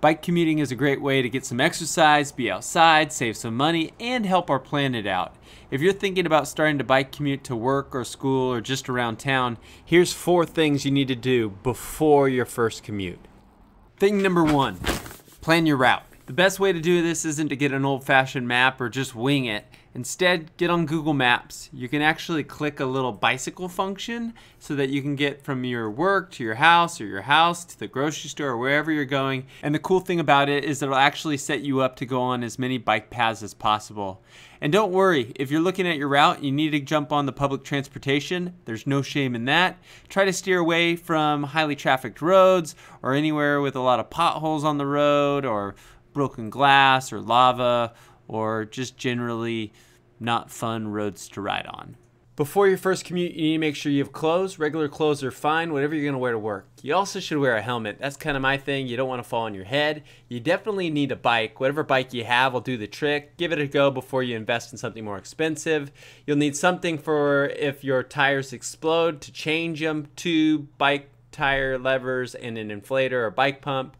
Bike commuting is a great way to get some exercise, be outside, save some money, and help our planet out. If you're thinking about starting to bike commute to work or school or just around town, here's 4 things you need to do before your first commute. Thing number 1, plan your route. The best way to do this isn't to get an old-fashioned map or just wing it. Instead, get on Google Maps. You can actually click a little bicycle function so that you can get from your work to your house or your house to the grocery store or wherever you're going. And the cool thing about it is it'll actually set you up to go on as many bike paths as possible. And don't worry, if you're looking at your route and you need to jump on the public transportation, there's no shame in that. Try to steer away from highly trafficked roads or anywhere with a lot of potholes on the road or broken glass or lava or just generally not fun roads to ride on. Before your first commute, you need to make sure you have clothes. Regular clothes are fine, whatever you're gonna wear to work. You also should wear a helmet. That's kind of my thing. You don't want to fall on your head. You definitely need a bike. Whatever bike you have will do the trick. Give it a go before you invest in something more expensive. You'll need something for if your tires explode to change them, 2 bike tire levers and an inflator or bike pump.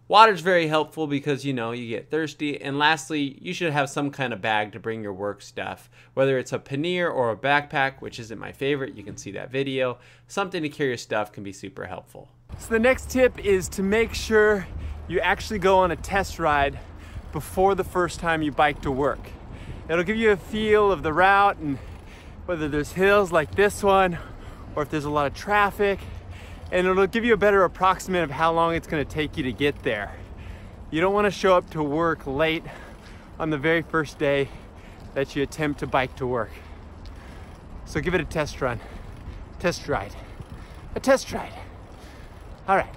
Water's very helpful because you get thirsty. And lastly, you should have some kind of bag to bring your work stuff. Whether it's a pannier or a backpack, which isn't my favorite, you can see that video. Something to carry your stuff can be super helpful. So the next tip is to make sure you actually go on a test ride before the first time you bike to work. It'll give you a feel of the route and whether there's hills like this one or if there's a lot of traffic. And it'll give you a better approximate of how long it's going to take you to get there. You don't want to show up to work late on the very first day that you attempt to bike to work. So give it a test run, test ride, a test ride. All right.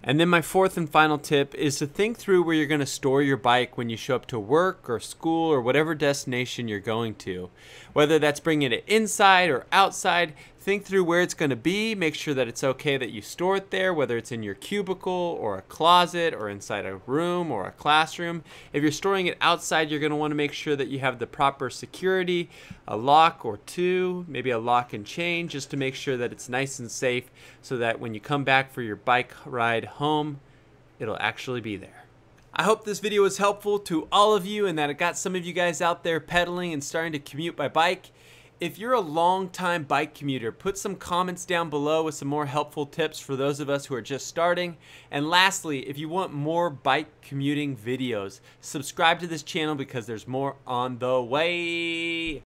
And then my 4th and final tip is to think through where you're going to store your bike when you show up to work or school or whatever destination you're going to. Whether that's bringing it inside or outside, think through where it's going to be. Make sure that it's okay that you store it there, whether it's in your cubicle or a closet or inside a room or a classroom. If you're storing it outside, you're going to want to make sure that you have the proper security, a lock or 2, maybe a lock and chain, just to make sure that it's nice and safe so that when you come back for your bike ride home, it'll actually be there. I hope this video was helpful to all of you and that it got some of you guys out there pedaling and starting to commute by bike. If you're a long-time bike commuter, put some comments down below with some more helpful tips for those of us who are just starting. And lastly, if you want more bike commuting videos, subscribe to this channel because there's more on the way.